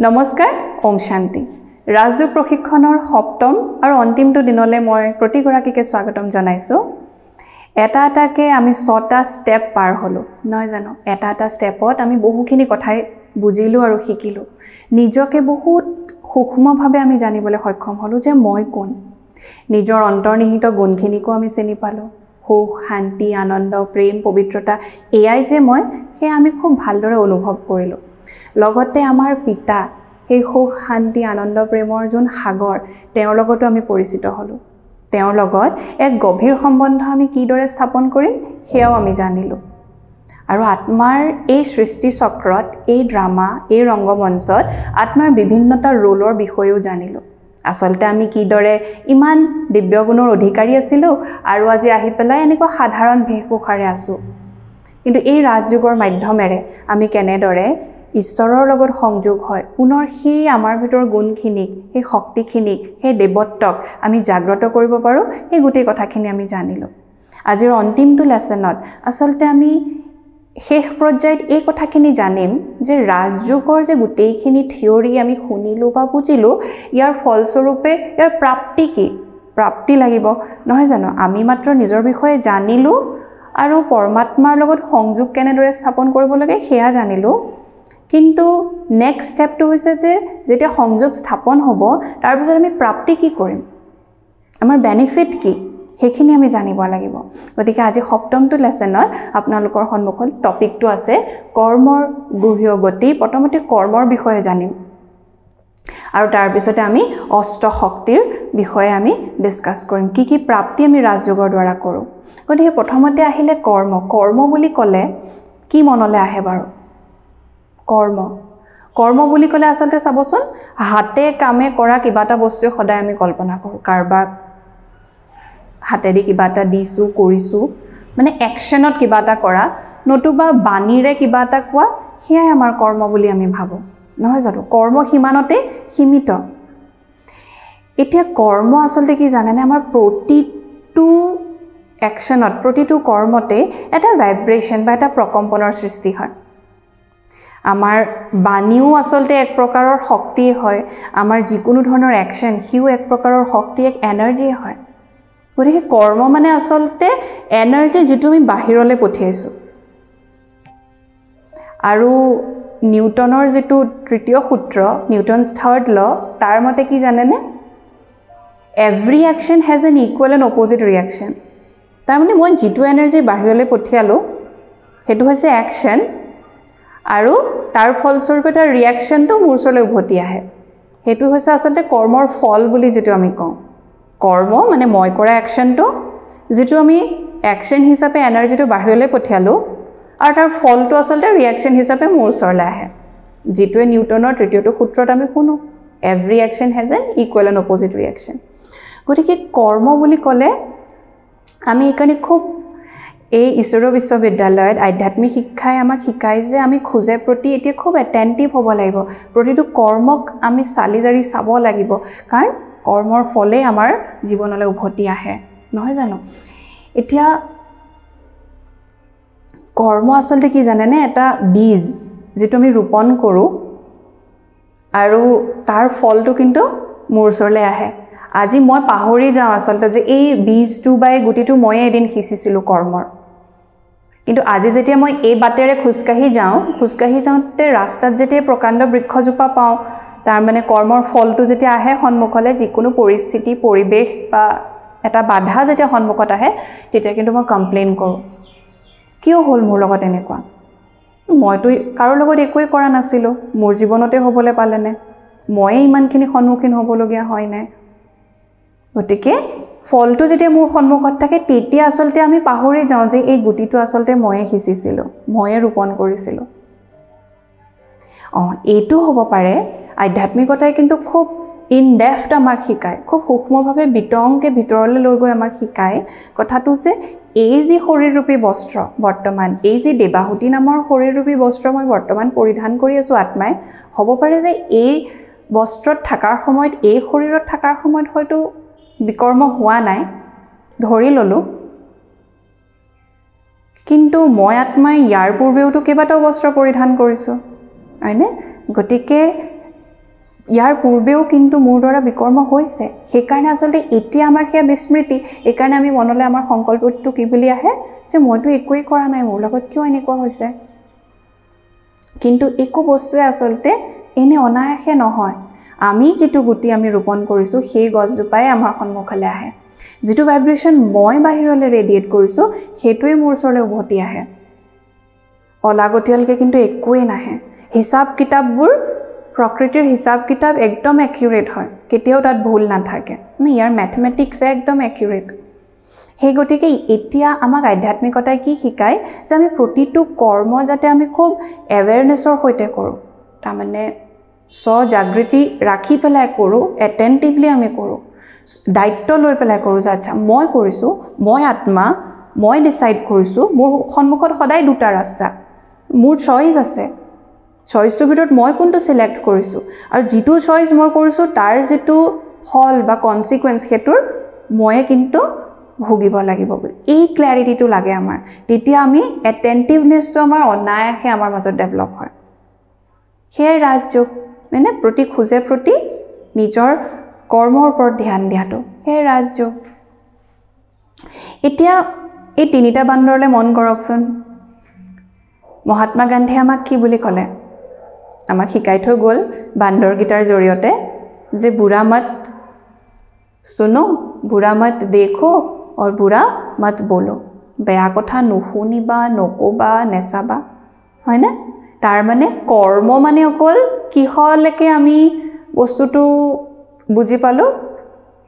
নমস্কাৰ ওম শান্তি ৰাজযোগ প্ৰশিক্ষণৰ সপ্তম আৰু অন্তিমটো দিনলৈ মই প্ৰতিগৰাকীকে স্বাগতম জনাইছো এটাকে আমি 6টা ষ্টেপ পাৰ হলো নহয় জানো এটা ষ্টেপত আমি বহুখিনি কথাই বুজিলো আৰু শিকিলো নিজকে বহুত সূক্ষ্মভাৱে আমি জানিবলৈ সক্ষম হলো যে মই কোন নিজৰ অন্তৰ্নিহিত গুণখিনিকো আমি চিনি পালো সুখ শান্তি আনন্দ প্ৰেম পবিত্ৰতা এয়াই যে মই হে আমি খুব ভালদৰে অনুভৱ কৰিলো লগতে আমাৰ পিতা এই সুখ শান্তি আনন্দ প্ৰেমৰ যোন সাগৰ তেওঁৰ লগতো আমি পৰিচিত হলো তেওঁৰ লগত এক গভীৰ সম্বন্ধ আমি কিদৰে স্থাপন কৰিম হেয়াও আমি জানিলো আৰু আত্মাৰ এই সৃষ্টি চক্ৰত এই ড্ৰামা এই ৰংগমঞ্চত আত্মাৰ বিভিন্নতা ৰোলৰ বিষয়েও জানিলো আসলতে আমি কিদৰে ইমান দিব্য গুণৰ অধিকাৰী আছিলো আৰু আজি আহি পেলাই এনেকুৱা সাধাৰণ ভেষভূষাৰে আছো কিন্তু এই ৰাজযোগৰ মাধ্যমেৰে আমি কেনেদৰে ঈশ্বৰৰ লগত সংযোগ হয় পুনৰ সেই আমাৰ ভিতৰ গুণখিনিক সেই শক্তিখিনিক সেই দেৱত্বক আমি জাগ্ৰত কৰিব পাৰো এই গোটেই কথাখিনি আমি জানিলো আজিৰ অন্তিমটো লেসনত আসলতে আমি শেষ পৰ্যায়ত এই কথাখিনি জানিম যে ৰাজযোগৰ যে গোটেইখিনি থিওৰি আমি শুনিলো বা বুজিলো ইয়াৰ ফলস্বৰূপে ইয়াৰ প্ৰাপ্তি কি প্ৰাপ্তি লাগিব নহয় জানো আমি মাত্ৰ নিজৰ বিষয়ে জানিলো আৰু পৰমাত্মাৰ লগত সংযোগ কেনেদৰে স্থাপন কৰিব লাগে হেয়া জানিলো কিন্তু নেক্সট স্টেপটো হৈছে যে যেতিয়া সংযোগ স্থাপন হ'ব তাৰ পিছত আমি প্ৰাপ্তি কি কৰিম আমাৰ বেনিফিট কি হেখিনি আমি জানিব লাগিব গতিকে আজি সপ্তমটো লেসনত আপোনালোকৰ সন্মুখত টপিকটো আছে কৰ্মৰ গুহ্য গতি প্ৰথমতে কৰ্মৰ বিষয়ে জানিম আৰু তাৰ পিছতে আমি অষ্ট শক্তিৰ বিষয়ে আমি ডিসকাস কৰিম কি প্ৰাপ্তি আমি ৰাজযোগৰ দ্বাৰা কৰো গতিকে প্ৰথমতে আহিলে কৰ্ম বুলি ক'লে কি মনলৈ আহে বাৰু কৰ্ম বুলি ক'লে আসলতে চাবচোন হাতে কামে কৰা কিবা এটা বস্তু সদায় আমি কল্পনা কৰো কাৰবাক হাতেদি কিবা এটা দিছো কৰিছো মানে একশনত কিবা এটা কৰা নতুবা বাণীৰে কিবা এটা কোৱা হেয়াই আমাৰ কৰ্ম বুলি আমি ভাবো নহয় জানো কৰ্ম সীমানতে সীমিত এতিয়া কৰ্ম আসলতে কি জানেনে আমাৰ প্ৰতিটো একশনত প্ৰতিটো কৰ্মতে এটা ভাইব্ৰেচন বা এটা প্ৰকম্পনৰ সৃষ্টি হয় আমাৰ বাণীও আসলতে এক প্ৰকাৰৰ শক্তি হয় আমাৰ যিকোনো ধৰণৰ একশন হিউ এক প্ৰকাৰৰ শক্তি এক এনাৰ্জি হয় গতিকে কৰ্ম মানে আসলতে এনাৰ্জি যেটো আমি বাহিৰলৈ পঠিয়াইছো আৰু নিউটনৰ যেটো তৃতীয় সূত্ৰ নিউটনছ থাৰ্ড ল তাৰ মতে কি জানেনে every action has an equal and opposite reaction তাৰ মানে মই যেটো এনাৰ্জি বাহিৰলৈ পঠিয়ালো হেতু হৈছে একশন আৰু তাৰ ফলস্বৰূপে তাৰ ৰিএকশনটো মোৰ ওচৰলৈ উভতি আহে হেতু হৈছে আসলতে কৰ্মৰ ফল বুলি যেটো আমি কওঁ কৰ্ম মানে মই কৰা একশনটো যেটো আমি একশন হিচাপে এনাৰ্জিটো বাহিৰলৈ পঠিয়ালো আৰু তাৰ ফলটো আসলতে ৰিএকশন হিচাপে মোৰ ওচৰলৈ আহে যেটোৱে নিউটনৰ তৃতীয়টো সূত্ৰত আমি শুনো every action has an equal and opposite reaction গতিকে কৰ্ম বুলি ক'লে আমি এইকাৰণে খুব এই ঈশ্বৰ বিশ্ববিদ্যালয়ত আধ্যাত্মিক শিক্ষাই আমাক শিকায় যে আমি খোজে প্ৰতি এতিয়া খুব এটেন্টিভ হ'ব লাগিব প্ৰতিটো কৰ্মক আমি চালিজাৰি চাব লাগিব কাৰণ কৰ্মৰ ফলে আমাৰ জীৱনলৈ উভতি আহে নহয় জানো এতিয়া কৰ্ম আসলতে কি জানেনে এটা বীজ যেটো আমি ৰোপণ কৰো আৰু তাৰ ফলটো কিন্তু মোৰ ওচৰলৈ আহে আজি মই পাহৰি যাওঁ আসলতে যে এই বীজটো বা এই গুটিটো মই এদিন সিঁচিছিলো কৰ্মৰ কিন্তু আজি যেতিয়া মই এই বাটেৰে খুজকাহি যাওঁতে ৰাস্তাত যেতিয়া প্ৰকাণ্ড বৃক্ষজোপা পাওঁ তাৰ মানে কৰ্মৰ ফলটো যেতিয়া আহে সন্মুখলৈ যিকোনো পৰিস্থিতি পৰিবেশ বা এটা বাধা যেতিয়া সন্মুখত আহে তেতিয়া কিন্তু মই কমপ্লেইন কৰো কিয় হ'ল মোৰ লগত এনেকুৱা মইতো কাৰো লগত একোই কৰা নাছিলো মোৰ জীৱনতে হ'বলৈ পালেনে মই ইমানখিনি সন্মুখীন হ'বলগীয়া হয় নাই গতিকে ফলটো যেতিয়া মোৰ সন্মুখত থাকে তেতিয়া আসলতে আমি পাহৰি যাওঁ যে এই গুটিটো আসলতে ময়ে সিঁচিছিলো ময়ে ৰোপণ কৰিছিলো এইটো হ'ব পাৰে আধ্যাত্মিকতাই কিন্তু খুব ইন ডেপথ আমাক শিকায় খুব সূক্ষ্মভাৱে বিতংকে ভিতৰলৈ লৈ গৈ আমাক শিকায় কথাটো যে এই যি শৰীৰৰূপী বস্ত্ৰ বৰ্তমান এই যি দেৱাহুতি নামৰ শৰীৰৰূপী বস্ত্ৰ মই বৰ্তমান পৰিধান কৰি আছো আত্মাই হ'ব পাৰে যে এই বস্ত্ৰত থাকাৰ সময়ত এই শৰীৰত থাকাৰ সময়ত হয়তো বিকৰ্ম হোৱা নাই ধৰি ললো কিন্তু মই আত্মাই ইয়াৰ পূৰ্বেওতো কেইবাটাও বস্ত্ৰ পৰিধান কৰিছো হয়নে গতিকে ইয়াৰ পূৰ্বেও কিন্তু মোৰ দ্বাৰা বিকৰ্ম হৈছে সেইকাৰণে আচলতে এতিয়া আমাৰ সেয়া বিস্মৃতি এইকাৰণে আমি মনলৈ আমাৰ সংকল্পটো কি বুলি আহে যে মইতো একোৱেই কৰা নাই মোৰ লগত কিয় এনেকুৱা হৈছে কিন্তু একো বস্তুৱে আচলতে এনে অনায়াসে নহয় আমি যেটো গুটি আমি ৰোপণ কৰিছো সেই গছজোপাই আমাৰ সন্মুখলৈ আহে যেটো ভাইব্ৰেচন মই বাহিৰলৈ ৰেডিয়েট কৰিছো সেইটোৱে মোৰ ওচৰলৈ উভতি আহে অলাগতিয়ালকে কিন্তু একোৱে নাহে হিসাব কিতাপবোৰ প্ৰকৃতিৰ হিসাব কিতাপ একদম একিউৰেট হয় কেতিয়াও তাত ভুল নাথাকে ইয়াৰ ম্যাথমেটিক্স একদম একিউৰেট সেই গতিকে এতিয়া আমাক আধ্যাত্মিকতাই কি শিকায় যে আমি প্ৰতিটো কৰ্ম যাতে আমি খুব এৱেৰনেছৰ সৈতে কৰো তাৰমানে সজাগৃতি ৰাখি পেলাই কৰো এটেন্টিভলি আমি কৰো দায়িত্ব লৈ পেলাই কৰো যে আচ্ছা মই কৰিছো মই আত্মা মই ডিসাইড কৰিছো মোৰ সন্মুখত সদায় দুটা ৰাস্তা মোৰ চইচ আছে চইচটোৰ ভিতৰত মই কোনটো সিলেক্ট কৰিছো আৰু যেটো চইচ মই কৰিছো তাৰ যেটো ফল বা কনসিকুৱেন্স হেতুৰ মই কিন্তু ভুগিব লাগিব এই ক্ল্যাৰিটিটো লাগে আমাৰ তেতিয়া আমি এটেন্টিভনেছটো আমাৰ অনায়াসে আমাৰ মাজত ডেভেলপ হয় সেই ৰাজযোগ মানে প্ৰতি খুজে প্ৰতি নিজৰ কৰ্মৰ ওপৰত ধ্যান দিয়াটো সেই ৰাজযোগ এতিয়া এই তিনিটা বান্দৰলে মন কৰকচোন মহাত্মা গান্ধী আমাক কি বুলি ক'লে আমাক শিকাই থৈ গ'ল বান্দৰ গীতাৰ জৰিয়তে যে বুৰা মত सुनो बुरा मत देखो और बुरा मत बोलो বেয়া কথা নুশুনিবা নকবা নেচাবা হয় না তাৰ মানে কৰ্ম মানে অকল কিহলৈকে আমি বস্তুটো বুজি পালো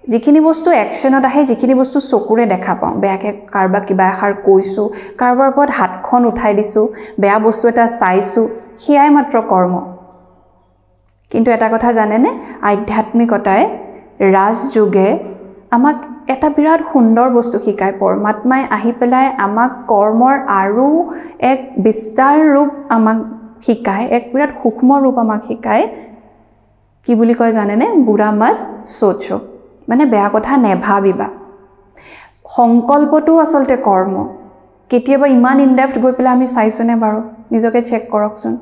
যিখিনি বস্তু একশনত আহে যিখিনি বস্তু চকুৰে দেখা পাওঁ বেয়াকে কাৰবা কিবা এখাৰ কৈছো কাৰবাৰ ওপৰত হাতখন উঠাই দিছো বেয়া বস্তু এটা চাইছো হিয়াই মাত্ৰ কৰ্ম কিন্তু এটা কথা জানেনে আধ্যাত্মিকতাই ৰাজযোগে আমাক এটা বিৰাট সুন্দৰ বস্তু শিকায় পৰমাত্মাই আহি পেলাই আমাক কৰ্মৰ আৰু এক বিস্তাৰ ৰূপ আমাক শিকায় এক বিৰাট সূক্ষ্ম ৰূপ আমাক শিকায় কি বুলি কয় জানেনে বুৰা মত সোচো মানে বেয়া কথা নেভাবিবা সংকল্পটো আসলতে কৰ্ম কেতিয়াবা ইমান ইনডেপথ গৈ পেলাই আমি চাইছনে বাৰু নিজকে চেক কৰকচোন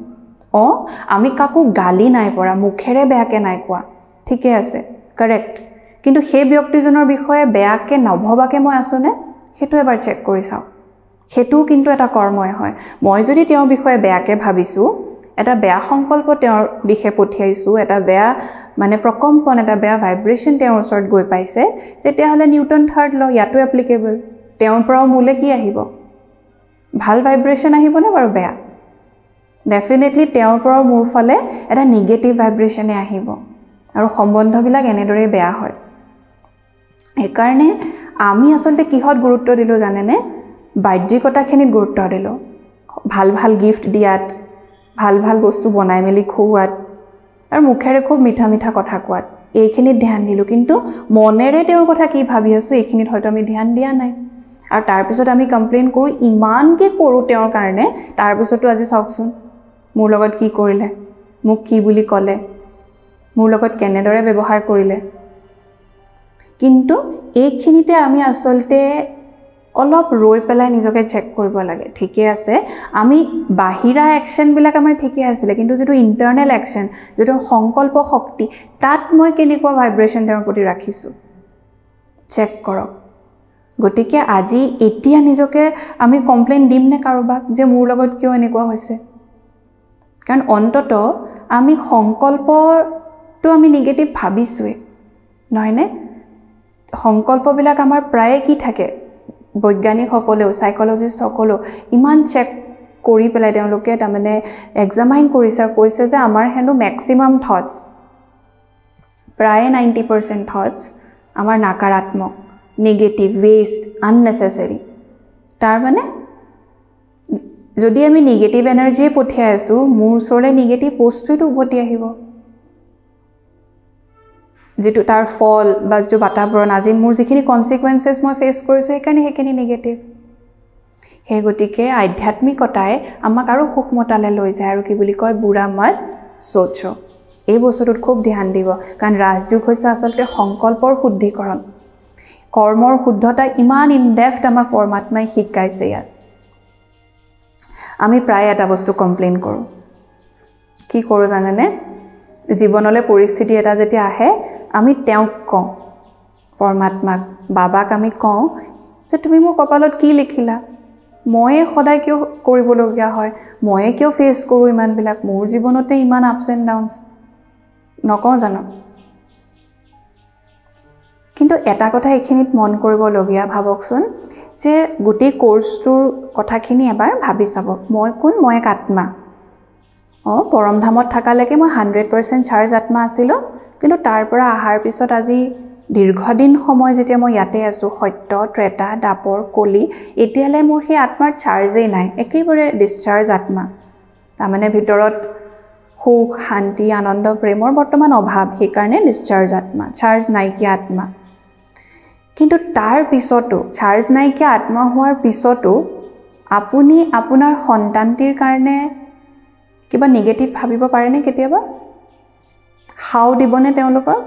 আমি কাকো গালি নাই পৰা মুখেৰে বেয়াকে নাই কোৱা ঠিকে আছে কাৰেক্ট কিন্তু সেই ব্যক্তিজনৰ বিষয়ে বেয়াকে নভবাকে মই আছোনে হেতু এবাৰ চেক কৰি চাও হেতু কিন্তু এটা কৰ্মই হয় মই যদি তেওঁৰ বিষয়ে বেয়াকে ভাবিছো এটা বেয়া সংকল্প তেওঁৰ দিশে পঠিয়াইছো এটা বেয়া মানে প্ৰকম্পন এটা বেয়া ভাইব্ৰেচন তেওঁৰ ওচৰত গৈ পাইছে তেতিয়া হলে নিউটন থাৰ্ড ল ইয়াটো এপ্লিকেবল তেওঁৰ পৰাও মূলে কি আহিব ভাল ভাইব্ৰেচন আহিবনে বাৰু বেয়া ডেফিনেটলি তেওঁৰ পৰাও মোৰ ফালে এটা নিগেটিভ ভাইব্ৰেচনে আহিব আৰু সম্বন্ধবিলাক এনেদৰে বেয়া হয় একাৰণে আমি আসলতে কিহত গুৰুত্ব দিলো জানেনে বাহ্যিকতাখিনিত গুৰুত্ব দিলো ভাল ভাল গিফট দিয়াত ভাল ভাল বস্তু বনাই মেলি খুৱাত আৰু মুখেৰে খুব মিঠা মিঠা কথা কোৱাত এইখিনিত ধ্যান দিলো কিন্তু মনেৰে তেওঁৰ কথা কি ভাবি আছো এইখিনিত হয়তো আমি ধ্যান দিয়া নাই আৰু তাৰ পিছত আমি কমপ্লেইন কৰো ইমানকে কৰো তেওঁৰ কাৰণে তাৰ পিছতো আজি চাওকচোন মোৰ লগত কি কৰিলে মোক কি বুলি ক'লে মোৰ লগত কেনেদৰে ব্যৱহাৰ কৰিলে কিন্তু এইখিনিতে আমি আসলতে অলপ ৰৈ পেলাই নিজকে চেক কৰিব লাগে ঠিকে আছে আমি বাহিৰা একশন বিলাক আমাৰ ঠিকে আছিল কিন্তু যেটো ইন্টাৰনেল একশন যেটো সংকল্প শক্তি তাত মই কেনেকুৱা ভাইব্ৰেচন তেওঁৰ প্ৰতি ৰাখিছো চেক কৰক গতিকে আজি এতিয়া নিজকে আমি কমপ্লেইন দিম নে কাৰোবাক যে মোৰ লগত কিয় এনেকুৱা হৈছে কাৰণ অন্তত আমি সংকল্পটো আমি নিগেটিভ ভাবিছোৱে নহয়নে সংকল্পবিলাক আমাৰ প্ৰায় কি থাকে বৈজ্ঞানিক সকলেও সাইকোলজিষ্ট সকলেও ইমান চেক কৰি পেলাই তেওঁলোকে তাৰমানে এক্সামাইন কৰিছে কৈছে যে আমাৰ হেনো ম্যাক্সিমাম থটস প্ৰায় 90% থটস আমাৰ নাকাৰাত্মক নেগেটিভ ওয়েস্ট আননেসেসাৰি তাৰ মানে যদি আমি নেগেটিভ এনাৰ্জি পঠিয়াই আছো মোৰ ওচৰলৈ নেগেটিভ বস্তুটো উভতি আহিব যেটো তাৰ ফল বা যেটো বাতাবৰণ আজি মোৰ যিখিনি কনসিকুৱেন্সেস মই ফেস কৰিছো সেইকাৰণে হেখিনি নেগেটিভ হে গতিকে আধ্যাত্মিকতাই আমাক আৰু সূক্ষ্মতালে লৈ যায় আৰু কি বুলি কয় বুৰা মত সোচো এই বস্তুটোত খুব ধ্যান দিব কাৰণ ৰাজযোগ হৈছে আসলতে সংকল্পৰ শুদ্ধিকৰণ কৰ্মৰ শুদ্ধতা ইমান ইনডেপথ আমাক পৰমাত্মাই শিকাইছে ইয়াত আমি প্ৰায় এটা বস্তু কমপ্লেইন কৰো কি কৰো জানেনে জীৱনলৈ পৰিস্থিতি এটা যেতিয়া আহে আমি তেওঁক কওঁ পৰমাত্মাক বাবাক আমি কওঁ যে তুমি মোৰ কপালত কি লিখিলা ময়ে সদায় কিয় কৰিবলগীয়া হয় ময়ে কিয় ফেচ কৰোঁ ইমানবিলাক মোৰ জীৱনতে ইমান আপছ এণ্ড ডাউনছ নকওঁ জানো কিন্তু এটা কথা এইখিনিত মন কৰিবলগীয়া ভাবকচোন যে গোটেই কোৰ্সটোৰ কথাখিনি এবাৰ ভাবি চাব মই কোন মই এক আত্মা পৰমধামত থাকালৈকে মই 100% চাৰ্জ আত্মা আছিলোঁ কিন্তু তাৰ পৰা আহাৰ পিছত আজি দীৰ্ঘদিন সময় যেতিয়া মই ইয়াতে আছোঁ সত্য ত্ৰেতা দাপৰ কলি এতিয়ালৈ মোৰ সেই আত্মাৰ চাৰ্জেই নাই একেবাৰে ডিসচাৰ্জ আত্মা তাৰমানে ভিতৰত সুখ শান্তি আনন্দ প্ৰেমৰ বৰ্তমান অভাৱ সেইকাৰণে ডিসচাৰ্জ আত্মা চাৰ্জ নাইকিয়া আত্মা কিন্তু তাৰ পিছতো চাৰ্জ নাইকিয়া আত্মা হোৱাৰ পিছতো আপুনি আপোনাৰ সন্তানটিৰ কাৰণে কিবা নেগেটিভ ভাবিব পাৰেনে কেতিয়াবা হাও দিবনে তেওঁলোকক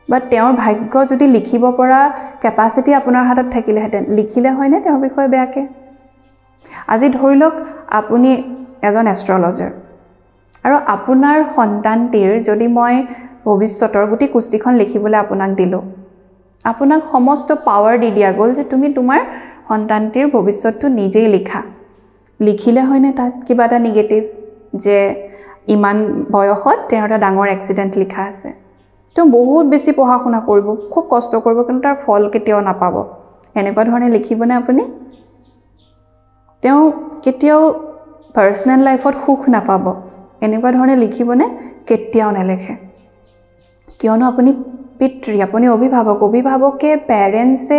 বা তেওঁৰ ভাগ্য যদি লিখিব পৰা কেপাসিটি আপোনাৰ হাতত থাকিলেহেঁতেন লিখিলে হয়নে তেওঁৰ বিষয়ে বেয়াকে আজি ধৰি লওক আপুনি এজন এষ্ট্ৰলজাৰ আৰু আপোনাৰ সন্তানটিৰ যদি মই ভৱিষ্যতৰ গোটেই কুস্তিখন লিখিবলৈ আপোনাক দিলোঁ আপোনাক সমস্ত পাৱাৰ দি দিয়া গ'ল যে তুমি তোমাৰ সন্তানটিৰ ভৱিষ্যতটো নিজেই লিখা লিখিলে হয়নে তাত কিবা এটা নেগেটিভ যে ইমান বয়সত তেওঁৰ এটা ডাঙৰ এক্সিডেণ্ট লিখা আছে তেওঁ বহুত বেছি পঢ়া শুনা কৰিব খুব কষ্ট কৰিব কিন্তু তাৰ ফল কেতিয়াও নাপাব এনেকুৱা ধৰণে লিখিবনে আপুনি তেওঁ কেতিয়াও পাৰ্সোনেল লাইফত সুখ নাপাব এনেকুৱা ধৰণে লিখিবনে কেতিয়াও নেলেখে কিয়নো আপুনি পিতৃ আপুনি অভিভাৱকে পেৰেণ্টছে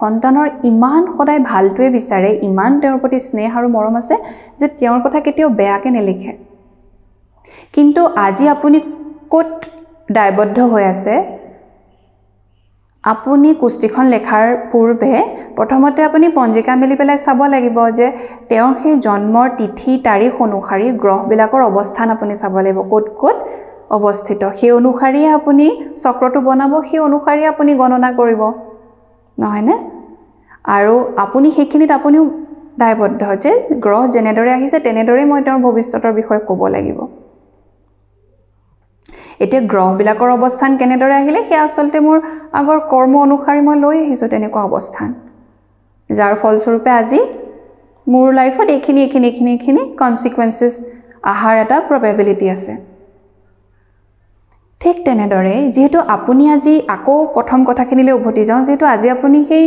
সন্তানৰ ইমান সদায় ভালটোৱে বিচাৰে ইমান তেওঁৰ প্ৰতি স্নেহ আৰু মৰম আছে যে তেওঁৰ কথা কেতিয়াও বেয়াকে নেলিখে কিন্তু আজি আপুনি ক'ত দায়বদ্ধ হৈ আছে আপুনি কুস্তিখন লেখাৰ পূৰ্বে প্ৰথমতে আপুনি পঞ্জিকা মেলি পেলাই চাব লাগিব যে তেওঁৰ সেই জন্মৰ তিথি তাৰিখ অনুসৰি গ্ৰহবিলাকৰ অৱস্থান আপুনি চাব লাগিব ক'ত ক'ত অৱস্থিত সেই অনুসৰি আপুনি চক্ৰটো বনাব সেই অনুসৰি আপুনি গণনা কৰিব নহয়নে আৰু আপুনি সেইখিনিত আপুনিও দায়বদ্ধ যে গ্ৰহ যেনেদৰে আহিছে তেনেদৰে মই তেওঁৰ ভৱিষ্যতৰ বিষয়ে ক'ব লাগিব এতিয়া গ্ৰহবিলাকৰ অৱস্থান কেনেদৰে আহিলে সেয়া আচলতে মোৰ আগৰ কৰ্ম অনুসৰি মই লৈ আহিছোঁ তেনেকুৱা অৱস্থান যাৰ ফলস্বৰূপে আজি মোৰ লাইফত এইখিনি কনসিকুৱেন্সেছ আহাৰ এটা প্ৰবেবিলিটি আছে ঠিক তেনেদৰে যেহেতু আপুনি আজি আকৌ প্ৰথম কথাখিনিলৈ উভতি যাওঁ যেহেতু আজি আপুনি সেই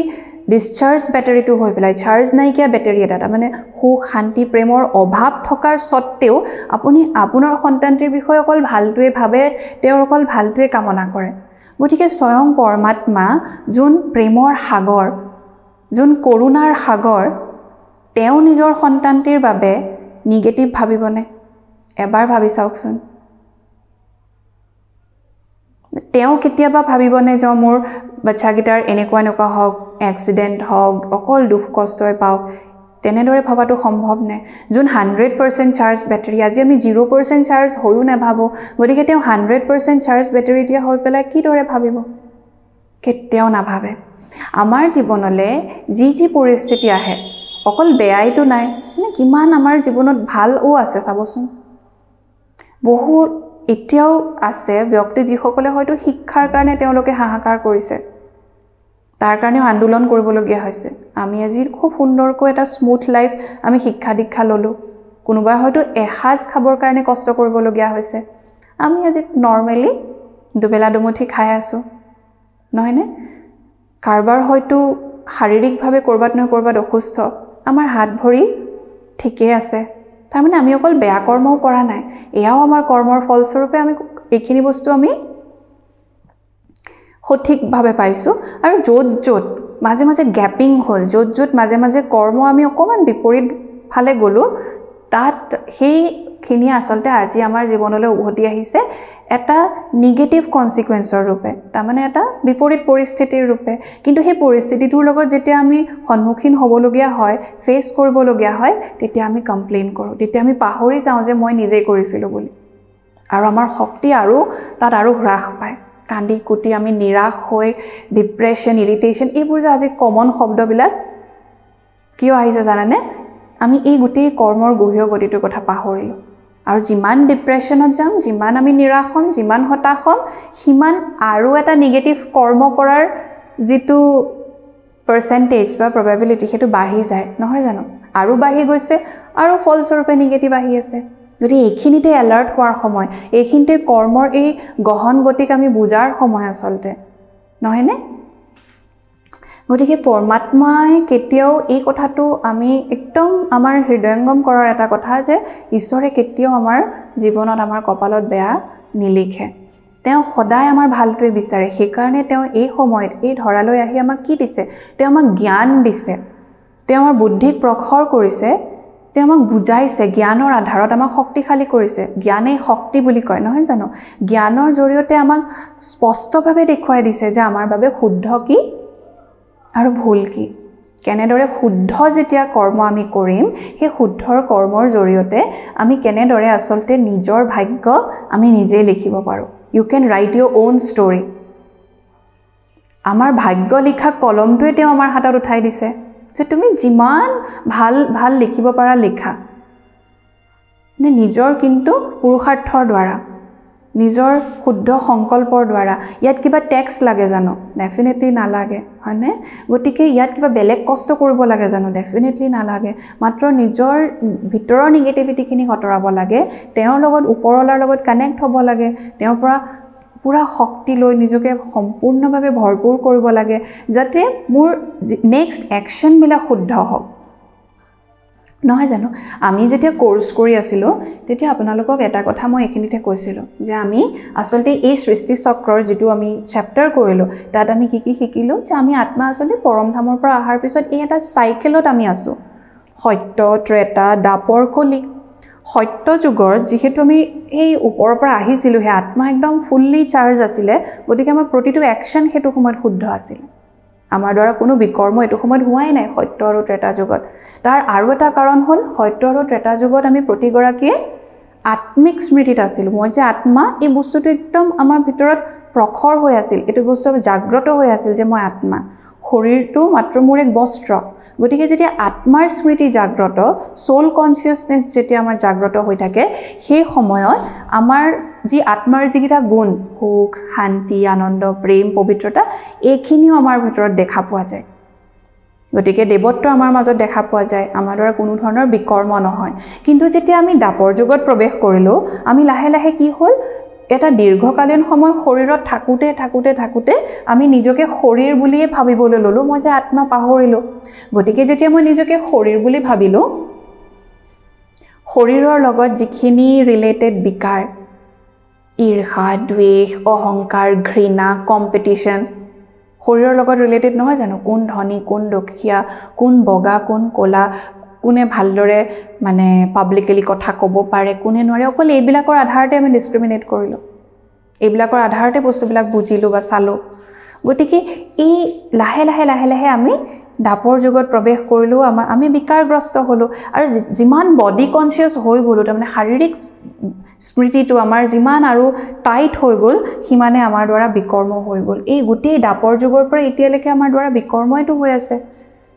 ডিসচাৰ্জ বেটাৰীটো হৈ পেলাই চাৰ্জ নাইকিয়া বেটাৰী এটা মানে সুখ শান্তি প্ৰেমৰ অভাৱ থকাৰ সত্ত্বেও আপুনি আপোনাৰ সন্তানটিৰ বিষয়ে অকল ভালটোৱে ভাবে তেওঁৰ অকল ভালটোৱে কামনা কৰে গতিকে স্বয়ং পৰমাত্মা যোন প্ৰেমৰ সাগৰ যোন কৰুণাৰ সাগৰ তেওঁ নিজৰ সন্তানটিৰ বাবে নেগেটিভ ভাবিবনে এবাৰ ভাবি চাওকচোন তেওঁ কেতিয়াবা ভাবিবনে যে মোৰ বাচ্চাগিটাৰ এনেকুৱা হওক এক্সিডেণ্ট হওক অকল দুখ কষ্টই পাওক তেনেদৰে ভাবাটো সম্ভৱ নে যোন 100% চাৰ্জ বেটাৰী আজি আমি 0% চাৰ্জ হৈও নাভাবোঁ গতিকে তেওঁ 100% চাৰ্জ বেটাৰী দিয়া হৈ পেলাই কিদৰে ভাবিব কেতিয়াও নাভাবে আমাৰ জীৱনলৈ যি পৰিস্থিতি আহে অকল বেয়াইতো নাই মানে কিমান আমাৰ জীৱনত ভালও আছে চাবচোন বহুত এতিয়াও আছে ব্যক্তি যিসকলে হয়তো শিক্ষাৰ কাৰণে তেওঁলোকে হাহাকাৰ কৰিছে তাৰ কাৰণে আন্দোলন কৰিবলগীয়া হৈছে আমি আজি খুব সুন্দৰকৈ এটা স্মুথ লাইফ আমি শিক্ষা দীক্ষা ললো কোনোবা হয়তো এসাজ খাবৰ কাৰণে কষ্ট কৰিবলগীয়া হৈছে আমি আজি নৰমালি দুবেলা দুমুঠি খাই আছো নহয়নে কাৰবাৰ হয়তো শাৰীৰিকভাৱে কৰবাত নহয় কৰবাত অসুস্থ আমাৰ হাত ভৰি ঠিকই আছে তাৰমানে আমি অকল বেয়া কৰ্মও কৰা নাই এয়াও আমাৰ কৰ্মৰ ফলস্বৰূপে আমি এইখিনি বস্তু আমি সঠিকভাৱে পাইছো আৰু য'ত মাজে মাজে গ্যাপিং হ'ল য'ত মাজে কৰ্ম আমি অকমান বিপৰীত ফালে গলো তাত সেইখিনি আচলতে আজি আমাৰ জীৱনলৈ উভতি আহিছে এটা নেগেটিভ কনসিকুৱেন্সৰ ৰূপে তাৰমানে এটা বিপৰীত পৰিস্থিতিৰ ৰূপে কিন্তু সেই পৰিস্থিতিটোৰ লগত যেতিয়া আমি সন্মুখীন হ'বলগীয়া হয় ফেচ কৰিবলগীয়া হয় তেতিয়া আমি কমপ্লেইন কৰোঁ তেতিয়া আমি পাহৰি যাওঁ যে মই নিজেই কৰিছিলোঁ বুলি আৰু আমাৰ শক্তি আৰু তাত আৰু হ্ৰাস পায় কান্দি কুটি আমি নিৰাশ হৈ ডিপ্ৰেছন ইৰিটেশ্যন এইবোৰ যে আজি কমন শব্দবিলাক কিয় আহিছে জানানে আমি এই গোটেই কৰ্মৰ গহীয় গতিটোৰ কথা পাহৰিলোঁ আৰু যিমান ডিপ্ৰেশ্যনত যাম, যিমান আমি নিৰাশ হ'ম, যিমান হতাশ হ'ম, সিমান আৰু এটা নিগেটিভ কৰ্ম কৰাৰ যিটো পাৰ্চেণ্টেজ বা প্ৰবেবিলিটি সেইটো বাঢ়ি যায়, নহয় জানো? আৰু বাঢ়ি গৈছে আৰু ফলস্বৰূপে নিগেটিভ আহি আছে। গতিকে এইখিনিতে এলাৰ্ট হোৱাৰ সময়, এইখিনিতে কৰ্মৰ এই গহন গতিক আমি বুজাৰ সময় আচলতে, নহয়নে? গতিকে পৰমাত্মাই কেতিয়াও এই কথাটো আমি একদম আমাৰ হৃদয়ংগম কৰাৰ এটা কথা যে ঈশ্বৰে কেতিয়াও আমাৰ জীৱনত আমাৰ কপালত বেয়া নিলিখে। তেওঁ সদায় আমাৰ ভালটোৱে বিচাৰে। সেইকাৰণে তেওঁ এই সময়ত এই ধৰালৈ আহি আমাক কি দিছে? তেওঁ আমাক জ্ঞান দিছে, তেওঁ আমাৰ বুদ্ধিক প্ৰখৰ কৰিছে, তেওঁ আমাক বুজাইছে, জ্ঞানৰ আধাৰত আমাক শক্তিশালী কৰিছে। জ্ঞানেই শক্তি বুলি কয়, নহয় জানো? জ্ঞানৰ জৰিয়তে আমাক স্পষ্টভাৱে দেখুৱাই দিছে যে আমাৰ বাবে শুদ্ধ কি আৰু ভুল কি। কেনেদৰে শুদ্ধ যেতিয়া কৰ্ম আমি কৰিম, সেই শুদ্ধৰ কৰ্মৰ জৰিয়তে আমি কেনেদৰে আচলতে নিজৰ ভাগ্য আমি নিজেই লিখিব পাৰোঁ। You can write your own story. আমাৰ ভাগ্য লিখা কলমটোৱে তেওঁ আমাৰ হাতত উঠাই দিছে যে তুমি যিমান ভাল ভাল লিখিব পাৰা লিখা। নিজৰ কিন্তু পুৰুষাৰ্থৰ দ্বাৰা, নিজৰ শুদ্ধ সংকল্পৰ দ্বাৰা। ইয়াত কিবা টেক্স লাগে জানো? ডেফিনেটলি নালাগে, হয়নে? গতিকে ইয়াত কিবা বেলেগ কষ্ট কৰিব লাগে জানো? ডেফিনেটলি নালাগে। মাত্ৰ নিজৰ ভিতৰৰ নিগেটিভিটিখিনি আঁতৰাব লাগে, তেওঁৰ লগত ওপৰৱালাৰ লগত কানেক্ট হ'ব লাগে, তেওঁৰ পৰা পুৰা শক্তি লৈ নিজকে সম্পূৰ্ণভাৱে ভৰপূৰ কৰিব লাগে, যাতে মোৰ নেক্সট একশ্যনবিলাক শুদ্ধ হওক, নহয় জানো? আমি যেতিয়া কোৰ্চ কৰি আছিলোঁ তেতিয়া আপোনালোকক এটা কথা মই এইখিনিতে কৈছিলোঁ যে আমি আচলতে এই সৃষ্টি চক্ৰৰ যিটো আমি চেপ্টাৰ কৰিলোঁ, তাত আমি কি কি শিকিলোঁ যে আমি আত্মা আচলতে পৰমধামৰ পৰা অহাৰ পিছত এই এটা চাইকেলত আমি আছোঁ। সত্য, ত্ৰেতা, দাপৰ, কলি। সত্য যুগৰ যিহেতু আমি এই ওপৰৰ পৰা আহিছিলোঁ, সেই আত্মা একদম ফুল্লি চাৰ্জ আছিলে, গতিকে আমাৰ প্ৰতিটো একশ্যন সেইটো সময়ত শুদ্ধ আছিলে। আমাৰ দ্বাৰা কোনো বিকৰ্ম এইটো সময়ত হোৱাই নাই সত্য আৰু ত্ৰেতা যুগত। তাৰ আৰু এটা কাৰণ হ'ল সত্য আৰু ত্ৰেতা যুগত আমি প্ৰতিগৰাকীয়ে আত্মিক স্মৃতিত আছিলোঁ। মই যে আত্মা, এই বস্তুটো একদম আমাৰ ভিতৰত প্ৰখৰ হৈ আছিল, এইটো বস্তু জাগ্ৰত হৈ আছিল যে মই আত্মা। শৰীৰটো মাত্ৰ মোৰ এক বস্ত্ৰ। গতিকে যেতিয়া আত্মাৰ স্মৃতি জাগ্ৰত, সোল কনচিয়াছনেছ যেতিয়া আমাৰ জাগ্ৰত হৈ থাকে, সেই সময়ত আমাৰ যি আত্মাৰ যিকেইটা গুণ, সুখ, শান্তি, আনন্দ, প্ৰেম, পবিত্ৰতা, এইখিনিও আমাৰ ভিতৰত দেখা পোৱা যায়। গতিকে দেৱত্ব আমাৰ মাজত দেখা পোৱা যায়, আমাৰ দ্বাৰা কোনো ধৰণৰ বিকৰ্ম নহয়। কিন্তু যেতিয়া আমি দাপৰ যুগত প্ৰৱেশ কৰিলোঁ, আমি লাহে লাহে কি হ'ল, এটা দীৰ্ঘকালীন সময় শৰীৰত থাকোঁতে থাকোঁতে থাকোঁতে আমি নিজকে শৰীৰ বুলিয়ে ভাবিবলৈ ল'লোঁ। মই যে আত্মা পাহৰিলোঁ। গতিকে যেতিয়া মই নিজকে শৰীৰ বুলি ভাবিলোঁ, শৰীৰৰ লগত যিখিনি ৰিলেটেড বিকাৰ, ঈৰ্ষা, দ্বেষ, অহংকাৰ, ঘৃণা, কম্পিটিশ্যন, শৰীৰৰ লগত ৰিলেটেড নহয় জানো? কোন ধনী, কোন দুখীয়া, কোন বগা, কোন ক'লা, কোনে ভালদৰে মানে পাব্লিকেলি কথা ক'ব পাৰে, কোনে নোৱাৰে, অকল এইবিলাকৰ আধাৰতে আমি ডিছক্ৰিমিনেট কৰিলোঁ। এইবিলাকৰ আধাৰতে বস্তুবিলাক বুজিলোঁ বা চালোঁ। গতিকে এই লাহে লাহে লাহে লাহে আমি দাপৰ যুগত প্ৰৱেশ কৰিলোঁ, আমি বিকাৰগ্ৰস্ত হ'লোঁ। আৰু যিমান বডি কনচিয়াছ হৈ গ'লোঁ, তাৰমানে শাৰীৰিক স্মৃতিটো আমাৰ যিমান আৰু টাইট হৈ গ'ল, সিমানে আমাৰ দ্বাৰা বিকৰ্ম হৈ গ'ল। এই গোটেই দাপৰ যুগৰ পৰা এতিয়ালৈকে আমাৰ দ্বাৰা বিকৰ্মইটো হৈ আছে,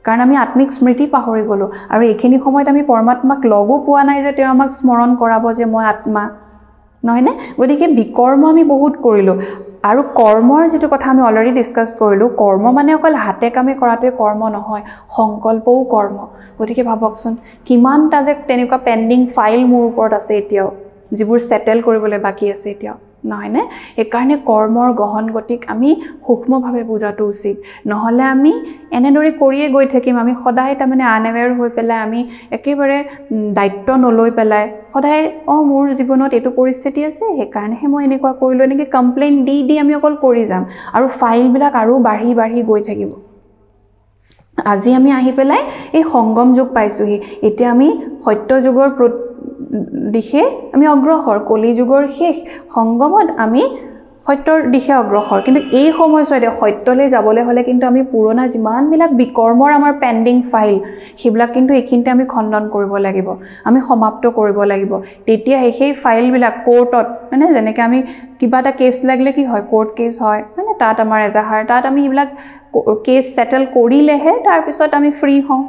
কাৰণ আমি আত্মিক স্মৃতি পাহৰি গ'লোঁ। আৰু এইখিনি সময়ত আমি পৰমাত্মাক লগো পোৱা নাই যে তেওঁ আমাক স্মৰণ কৰাব যে মই আত্মা, নহয়নে? গতিকে বিকৰ্ম আমি বহুত কৰিলোঁ। আৰু কৰ্মৰ যিটো কথা আমি অলৰেডি ডিছকাছ কৰিলোঁ, কৰ্ম মানে অকল হাতে কামে কৰাটোৱে কৰ্ম নহয়, সংকল্পও কৰ্ম। গতিকে ভাবকচোন কিমানটা যে তেনেকুৱা পেণ্ডিং ফাইল মোৰ ওপৰত আছে এতিয়াও, যিবোৰ ছেটেল কৰিবলৈ বাকী আছে এতিয়াও, নহয়নে? সেইকাৰণে কৰ্মৰ গহন গতিক আমি সূক্ষ্মভাৱে বুজাটো উচিত। নহ'লে আমি এনেদৰে কৰিয়ে গৈ থাকিম, আমি সদায় তাৰমানে আনএৱেৰ হৈ পেলাই, আমি একেবাৰে দায়িত্ব নলৈ পেলাই সদায় মোৰ জীৱনত এইটো পৰিস্থিতি আছে, সেইকাৰণেহে মই এনেকুৱা কৰিলোঁ, এনেকৈ কমপ্লেইন দি দি আমি অকল কৰি যাম, আৰু ফাইলবিলাক আৰু বাঢ়ি বাঢ়ি গৈ থাকিব। আজি আমি আহি পেলাই এই সংগম যুগ পাইছোঁহি। এতিয়া আমি সত্য যুগৰ দিশে আমি অগ্ৰসৰ, কলি যুগৰ শেষ, সংগমত আমি সত্যৰ দিশে অগ্ৰসৰ। কিন্তু এই সময়ছোৱাতে সত্যলৈ যাবলৈ হ'লে কিন্তু আমি পুৰণা যিমানবিলাক বিকৰ্মৰ আমাৰ পেণ্ডিং ফাইল, সেইবিলাক কিন্তু এইখিনিতে আমি খণ্ডন কৰিব লাগিব, আমি সমাপ্ত কৰিব লাগিব। তেতিয়াহে সেই ফাইলবিলাক কোৰ্টত, মানে যেনেকৈ আমি কিবা এটা কেছ লাগিলে কি হয়, কোৰ্ট কেছ হয়, মানে তাত আমাৰ এজাহাৰ, তাত আমি এইবিলাক কেছ ছেটেল কৰিলেহে তাৰপিছত আমি ফ্ৰী হওঁ।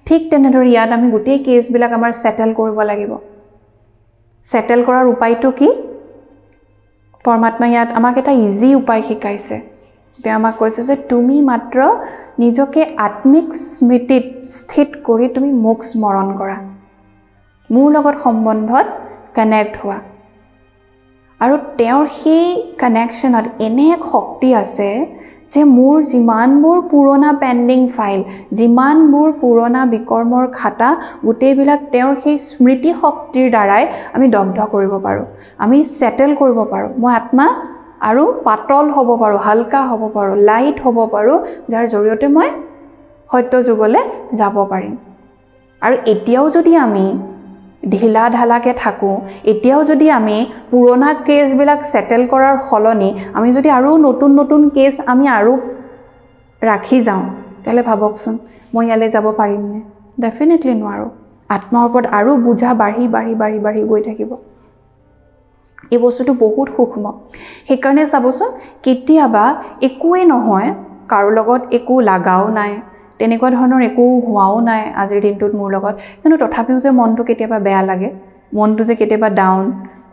ঠিক তেনেদৰে ইয়াত আমি গোটেই কেছবিলাক আমাৰ ছেটেল কৰিব লাগিব। সেটেল কৰাৰ উপায়টো কি পৰমাত্মাই ইয়াত আমাক এটা ইজি উপায় শিকাইছে তে আমাক কৈছে যে তুমি মাত্ৰ নিজকে আত্মিক স্মৃতিত স্থিত কৰি তুমি মোক স্মৰণ কৰা মোৰ লগত সম্বন্ধত কানেক্ট হোৱা আৰু তেওঁৰ সেই কানেকশ্যনত এনে এক শক্তি আছে যে মোৰ যিমানবোৰ পুৰণা পেণ্ডিং ফাইল যিমানবোৰ পুৰণা বিকৰ্মৰ খাতা গোটেইবিলাক তেওঁৰ সেই স্মৃতি শক্তিৰ দ্বাৰাই আমি দগ্ধ কৰিব পাৰোঁ আমি সেটেল কৰিব পাৰোঁ মই আত্মা আৰু পাতল হ'ব পাৰোঁ হালকা হ'ব পাৰোঁ লাইট হ'ব পাৰোঁ যাৰ জৰিয়তে মই সত্য যুগলৈ যাব পাৰিম আৰু এতিয়াও যদি আমি ঢিলা ঢালাকে থাকোঁ এতিয়াও যদি আমি পুৰণা কেছবিলাক সেটেল কৰাৰ সলনি আমি যদি আৰু নতুন নতুন কেছ আমি আৰু ৰাখি যাওঁ তেলে ভাবকচোন মই ইয়ালৈ যাব পাৰিমনে ডেফিনেটলি নোৱাৰোঁ আত্মাৰ ওপৰত আৰু বুজা বাঢ়ি বাঢ়ি বাঢ়ি বাঢ়ি গৈ থাকিব এই বস্তুটো বহুত সূক্ষ্ম সেইকাৰণে চাবচোন কেতিয়াবা একোৱে নহয় কাৰো লগত একো লাগাও নাই তেনেকুৱা ধৰণৰ একো হোৱাও নাই আজিৰ দিনটোত মোৰ লগত কিন্তু তথাপিও যে মনটো কেতিয়াবা বেয়া লাগে মনটো যে কেতিয়াবা ডাউন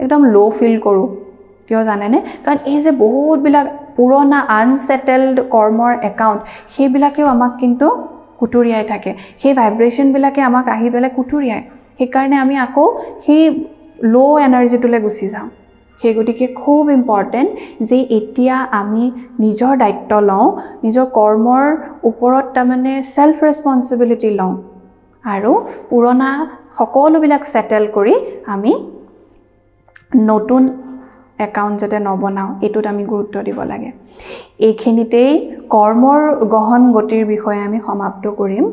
একদম লো ফিল কৰোঁ কিয় জানেনে কাৰণ এই যে বহুতবিলাক পুৰণা আনসেটেলড কৰ্মৰ একাউণ্ট সেইবিলাকেও আমাক কিন্তু কুটুৰিয়াই থাকে সেই ভাইব্ৰেশ্যনবিলাকে আমাক আহি পেলাই কুটুৰিয়াই সেইকাৰণে আমি আকৌ সেই লো এনাৰ্জিটোলৈ গুচি যাওঁ সেই গতিকে খুব ইম্পৰ্টেণ্ট যে এতিয়া আমি নিজৰ দায়িত্ব লওঁ নিজৰ কৰ্মৰ ওপৰত তাৰমানে সেল্ফ ৰেসপন্সিবিলিটি লওঁ আৰু পুৰণা সকলোবিলাক সেটেল কৰি আমি নতুন একাউণ্ট যাতে নবনাওঁ এইটোত আমি গুৰুত্ব দিব লাগে এইখিনিতেই কৰ্মৰ গহন গতিৰ বিষয়ে আমি সমাপ্ত কৰিম